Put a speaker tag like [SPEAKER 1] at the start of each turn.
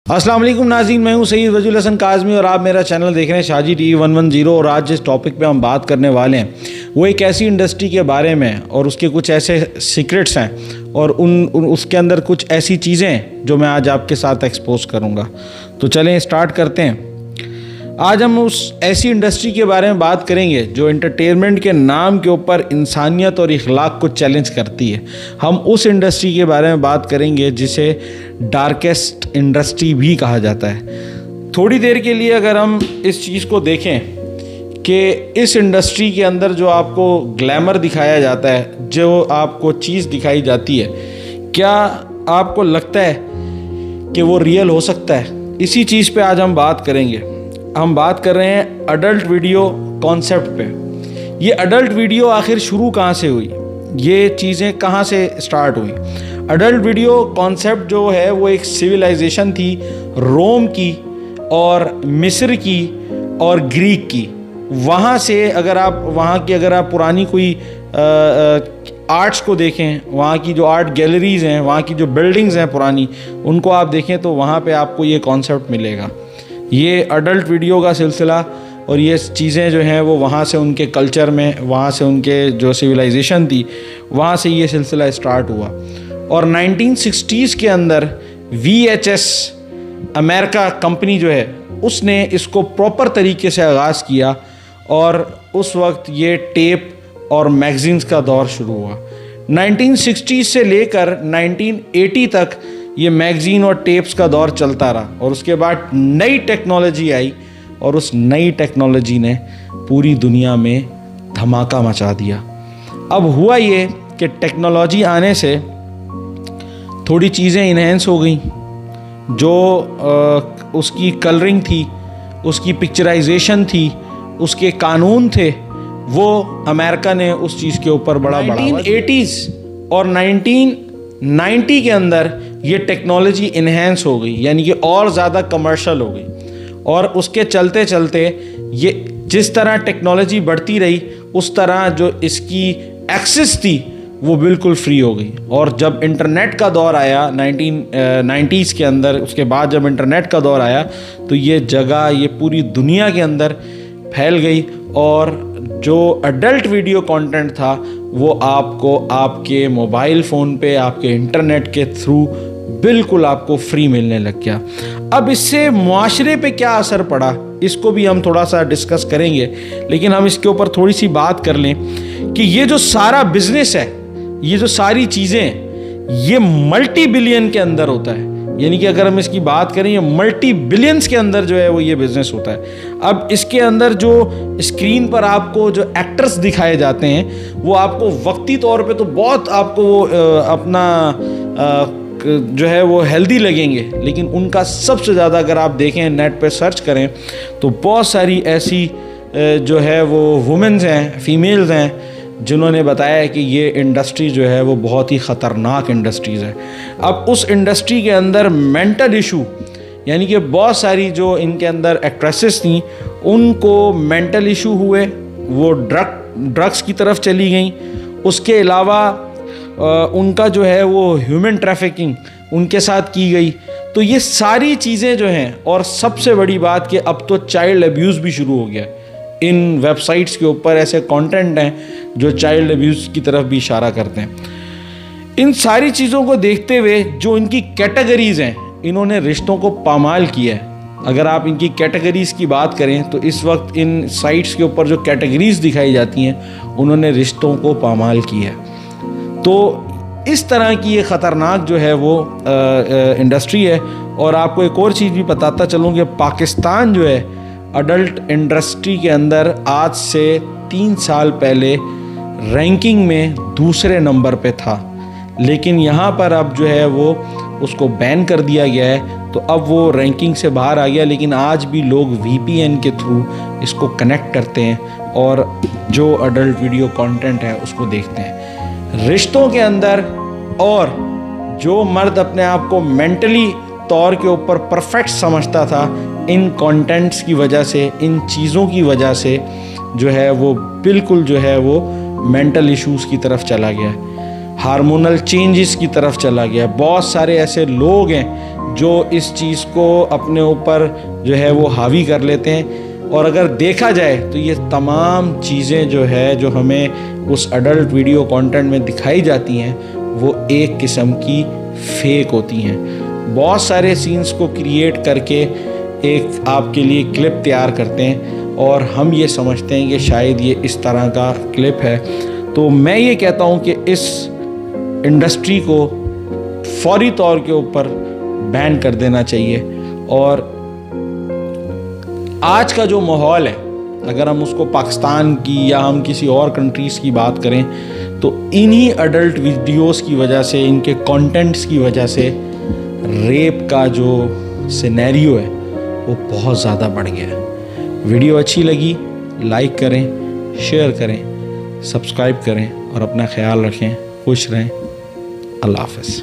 [SPEAKER 1] अस्सलाम वालेकुम नाज़रीन, मैं हूं सैयद वजील हसन काज़मी और आप मेरा चैनल देख रहे हैं शाजी टीवी 110। और आज जिस टॉपिक पे हम बात करने वाले हैं वो एक ऐसी इंडस्ट्री के बारे में और उसके कुछ ऐसे सीक्रेट्स हैं और उसके अंदर कुछ ऐसी चीज़ें हैं जो मैं आज आपके साथ एक्सपोज करूंगा। तो चलें स्टार्ट करते हैं। आज हम उस ऐसी इंडस्ट्री के बारे में बात करेंगे जो एंटरटेनमेंट के नाम के ऊपर इंसानियत और इखलाक को चैलेंज करती है। हम उस इंडस्ट्री के बारे में बात करेंगे जिसे डार्केस्ट इंडस्ट्री भी कहा जाता है। थोड़ी देर के लिए अगर हम इस चीज़ को देखें कि इस इंडस्ट्री के अंदर जो आपको ग्लैमर दिखाया जाता है, जो आपको चीज़ दिखाई जाती है, क्या आपको लगता है कि वो रियल हो सकता है? इसी चीज़ पे आज हम बात करेंगे। हम बात कर रहे हैं अडल्ट वीडियो कॉन्सेप्ट पे। ये अडल्ट वीडियो आखिर शुरू कहाँ से हुई, ये चीज़ें कहाँ से स्टार्ट हुई? अडल्ट वीडियो कॉन्सेप्ट जो है वो एक सिविलाइजेशन थी रोम की और मिस्र की और ग्रीक की। वहाँ से अगर आप पुरानी कोई आर्ट्स को देखें, वहाँ की जो आर्ट गैलरीज़ हैं, वहाँ की जो बिल्डिंग्स हैं पुरानी, उनको आप देखें तो वहाँ पे आपको ये कॉन्सेप्ट मिलेगा। ये अडल्ट वीडियो का सिलसिला और ये चीज़ें जो हैं वो वहाँ से उनके कल्चर में, वहाँ से उनके जो सिविलाइजेशन थी, वहाँ से ये सिलसिला स्टार्ट हुआ। और 1960s के अंदर VHS अमेरिका कंपनी जो है उसने इसको प्रॉपर तरीके से आगाज़ किया और उस वक्त ये टेप और मैगज़ीन्स का दौर शुरू हुआ। 1960 से लेकर 1980 तक ये मैगज़ीन और टेप्स का दौर चलता रहा और उसके बाद नई टेक्नोलॉजी आई और उस नई टेक्नोलॉजी ने पूरी दुनिया में धमाका मचा दिया। अब हुआ ये कि टेक्नोलॉजी आने से थोड़ी चीज़ें इन्हेंस हो गई। जो उसकी कलरिंग थी, उसकी पिक्चराइजेशन थी, उसके कानून थे, वो अमेरिका ने उस चीज़ के ऊपर बड़ा 1980s और 1990 के अंदर ये टेक्नोलॉजी इन्हेंस हो गई, यानी कि और ज़्यादा कमर्शियल हो गई। और उसके चलते चलते ये जिस तरह टेक्नोलॉजी बढ़ती रही उस तरह जो इसकी एक्सेस थी वो बिल्कुल फ्री हो गई। और जब इंटरनेट का दौर आया 1990s के अंदर, उसके बाद जब इंटरनेट का दौर आया तो ये जगह ये पूरी दुनिया के अंदर फैल गई और जो अडल्ट वीडियो कंटेंट था वो आपको आपके मोबाइल फ़ोन पे, आपके इंटरनेट के थ्रू बिल्कुल आपको फ्री मिलने लग गया। अब इससे मुआशरे पे क्या असर पड़ा इसको भी हम थोड़ा सा डिस्कस करेंगे, लेकिन हम इसके ऊपर थोड़ी सी बात कर लें कि ये जो सारा बिजनेस है, ये जो सारी चीज़ें, ये मल्टी बिलियन के अंदर होता है। यानी कि अगर हम इसकी बात करें ये मल्टी बिलियंस के अंदर जो है वो ये बिज़नेस होता है। अब इसके अंदर जो स्क्रीन पर आपको जो एक्टर्स दिखाए जाते हैं वो आपको वक्ती तौर पे तो बहुत आपको वो अपना जो है वो हेल्दी लगेंगे, लेकिन उनका सबसे ज़्यादा अगर आप देखें, नेट पे सर्च करें तो बहुत सारी ऐसी जो है वो वुमेन्स हैं, फीमेल्स हैं, जिन्होंने बताया है कि ये इंडस्ट्री जो है वो बहुत ही ख़तरनाक इंडस्ट्रीज़ है। अब उस इंडस्ट्री के अंदर मेंटल इशू, यानी कि बहुत सारी जो इनके अंदर एक्ट्रेसेस थी उनको मेंटल इशू हुए, वो ड्रग्स की तरफ चली गई। उसके अलावा उनका जो है वो ह्यूमन ट्रैफिकिंग उनके साथ की गई। तो ये सारी चीज़ें जो हैं, और सबसे बड़ी बात कि अब तो चाइल्ड अब्यूज़ भी शुरू हो गया। इन वेबसाइट्स के ऊपर ऐसे कंटेंट हैं जो चाइल्ड अब्यूज़ की तरफ भी इशारा करते हैं। इन सारी चीज़ों को देखते हुए जो इनकी कैटेगरीज़ हैं, इन्होंने रिश्तों को पामाल किया है। अगर आप इनकी कैटेगरीज़ की बात करें तो इस वक्त इन साइट्स के ऊपर जो कैटेगरीज़ दिखाई जाती हैं उन्होंने रिश्तों को पामाल किया है। तो इस तरह की ये ख़तरनाक जो है वो इंडस्ट्री है। और आपको एक और चीज़ भी बताता चलूँ कि पाकिस्तान जो है अडल्ट इंडस्ट्री के अंदर आज से 3 साल पहले रैंकिंग में दूसरे नंबर पे था, लेकिन यहाँ पर अब जो है वो उसको बैन कर दिया गया है, तो अब वो रैंकिंग से बाहर आ गया। लेकिन आज भी लोग VPN के थ्रू इसको कनेक्ट करते हैं और जो अडल्ट वीडियो कंटेंट है उसको देखते हैं। रिश्तों के अंदर, और जो मर्द अपने आप को मेंटली तौर के ऊपर परफेक्ट समझता था, इन कंटेंट्स की वजह से, इन चीज़ों की वजह से जो है वो बिल्कुल जो है वो मेंटल इश्यूज़ की तरफ चला गया, हार्मोनल चेंजेस की तरफ चला गया। बहुत सारे ऐसे लोग हैं جو اس چیز کو اپنے اوپر جو ہے وہ حاوی کر لیتے ہیں. اور اگر دیکھا جائے تو یہ تمام چیزیں جو ہے جو ہمیں اس اڈلٹ ویڈیو کانٹینٹ میں دکھائی جاتی ہیں وہ ایک قسم کی فیک ہوتی ہیں. بہت سارے سینز کو کریٹ کر کے ایک آپ کے لیے کلپ تیار کرتے ہیں اور ہم یہ سمجھتے ہیں کہ شاید یہ اس طرح کا کلپ ہے. تو میں یہ کہتا ہوں کہ اس انڈسٹری کو فوری طور کے اوپر بین کر دینا چاہیے. اور آج کا جو ماحول ہے اگر ہم اس کو پاکستان کی یا ہم کسی اور کنٹریز کی بات کریں تو انہی اڈلٹ ویڈیوز کی وجہ سے، ان کے کانٹینٹس کی وجہ سے ریپ کا جو سینیریو ہے وہ بہت زیادہ بڑھ گیا ہے. ویڈیو اچھی لگی لائک کریں، شیئر کریں، سبسکرائب کریں اور اپنا خیال رکھیں. خوش رہیں. اللہ حافظ.